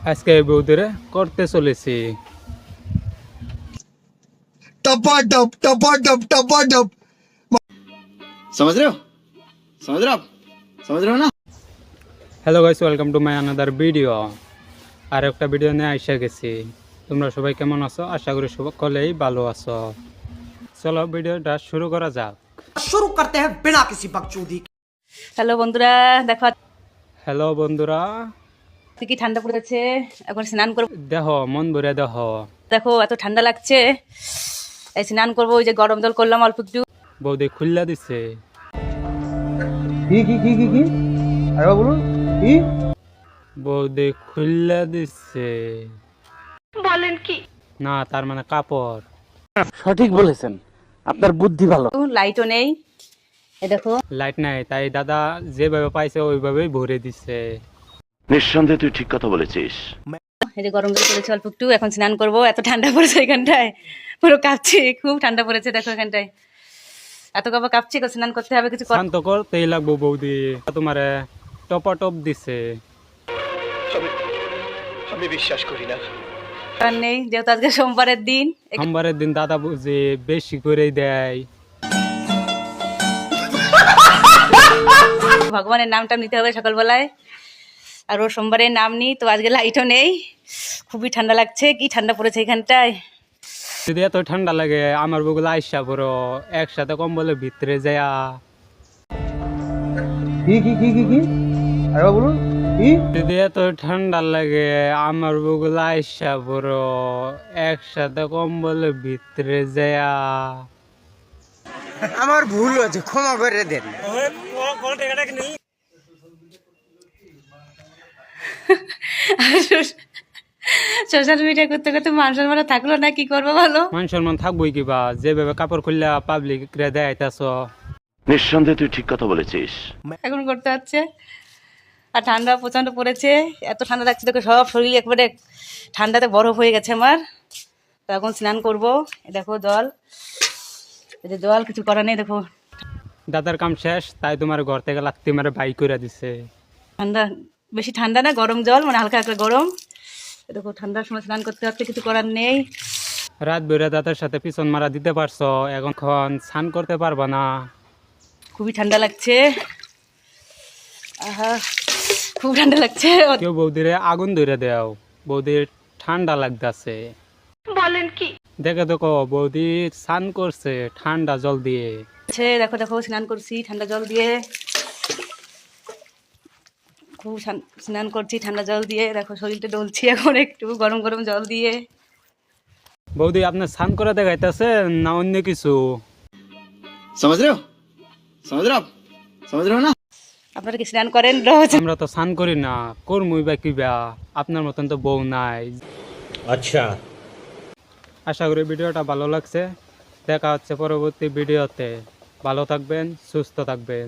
আজকে বৌদিরে করতে চলেছি टपाटप टपाटप टपाटप। समझ रहे हो समझ रहे हो आप समझ रहे हो ना। Hello guys, welcome to my another video. আর একটা ভিডিও নিয়ে আইসা গেছি। তোমরা সবাই কেমন আছো? আশা করি সকলেই ভালো আছো। চলো ভিডিওটা শুরু করা যাক। शुरू करते हैं बिना किसी बकचोदी के। হ্যালো বন্ধুরা, দেখো হ্যালো বন্ধুরা, আজকে কি ঠান্ডা পড়েছে। এখন স্নান করবো, দেহ মন ভরে দেহ। দেখো এত ঠান্ডা লাগছে, এই স্নান করবো। ওই যে গরম জল করলাম অল্প একটু। বৌদি খুল্লা দিছে। কি আরে বলুন কি? বৌদি খুল্লা দিছে বলেন কি? না, তার মানে কাপড়। সঠিক বলেছেন, আপনার বুদ্ধি ভালো। লাইটও নেই, এ দেখো। লাইট নাই, তাই দাদা যেভাবে পাইছে ওইভাবেই ভরে দিছে। নিঃসন্দেহে তুই ঠিক কথা বলেছিস। এই যে গরম জল করেছে অল্প একটু, এখন স্নান করবো। এত ঠান্ডা পড়েছে এখানটায়, পুরো কাঁপছি, খুব ঠান্ডা পড়েছে। দেখো এখানটায় এত কাঁপছি, স্নান করতে হবে, কিছু শান্ত করতেই লাগবো। বৌদি তোমারে টপ দিছে। আমি বিশ্বাস করি না। করার নেই, যেহেতু আজকে সোমবারের দিন। সোমবারের দিন দাদা বুঝে বেশি করেই দেয়। ভগবানের নামটা নিতে হবে সকালবেলায়, আর ও সোমবারের নাম নিই তো। আজকে লাইটও নেই, খুবই ঠান্ডা লাগছে। কি ঠান্ডা পড়েছে এখানটায়। যদি এত ঠান্ডা লাগে আমার বগুলো আইসা পড়ো, একসাথে কম্বলের ভিতরে যায়া। কি আরে বলুন কি? যদি এত ঠান্ডা লাগে আমার বগুলো আইসা পড়ো, একসাথে কম্বলের ভিতরে যায়া। আমার ভুল হয়েছে, ক্ষমা করে দেন। সোশ্যাল মিডিয়া করতে করতে মান সম্মান থাকলো না, কি করবো বলো। মান সম্মান থাকবোই কিবা, যেভাবে কাপড় খুললা পাবলিক রে দেখাইতাছ। নিঃসন্দেহে তুই ঠিক কথা বলেছিস। এখন করতে হচ্ছে। আর ঠান্ডা প্রচন্ড পড়েছে, এত ঠান্ডা লাগছে, দেখো সব শরীর একবারে ঠান্ডাতে বরফ হয়ে গেছে আমার। তো এখন স্নান করবো। দেখো জল, এই যে জল, কিছু করার নেই। দেখো দাদার কাম শেষ, তাই তোমার ঘর থেকে লাগতে মারে বাই করে দিছে। ঠান্ডা, বেশি ঠান্ডা না, গরম জল, মানে হালকা হালকা গরম। দেখো ঠান্ডার সময় স্নান করতে হচ্ছে, কিছু করার নেই। রাত বেড়ে দাদার সাথে পিছন মারা দিতে পারছো, এখন স্নান করতে পারবা না। খুবই ঠান্ডা লাগছে, আহা খুব ঠান্ডা লাগছে। কেউ বৌদিরে আগুন ধরে দেও, বৌদির ঠান্ডা লাগতেছে। বলেন কি? দেখে দেখো বৌদি স্নান করছে ঠান্ডা জল দিয়ে। দেখো দেখো স্নান করছি ঠান্ডা জল দিয়ে, খুব স্নান করছি ঠান্ডা জল দিয়ে। দেখো শরীরটা ডলছি এখন একটু গরম গরম জল দিয়ে। বৌদি আপনার স্নান করে দেখাইতেছে না অন্য কিছু? समझ रहे हो समझ रहे हो आप समझ रहे हो ना। আপনারা কি স্নান করেন রোজ? আমরা তো স্নান করি না, করমুই বা কিবা, আপনার মতন তো বউ নাই। আচ্ছা, আশা করি ভিডিওটা ভালো লাগছে। দেখা হচ্ছে পরবর্তী ভিডিওতে। ভালো থাকবেন, সুস্থ থাকবেন।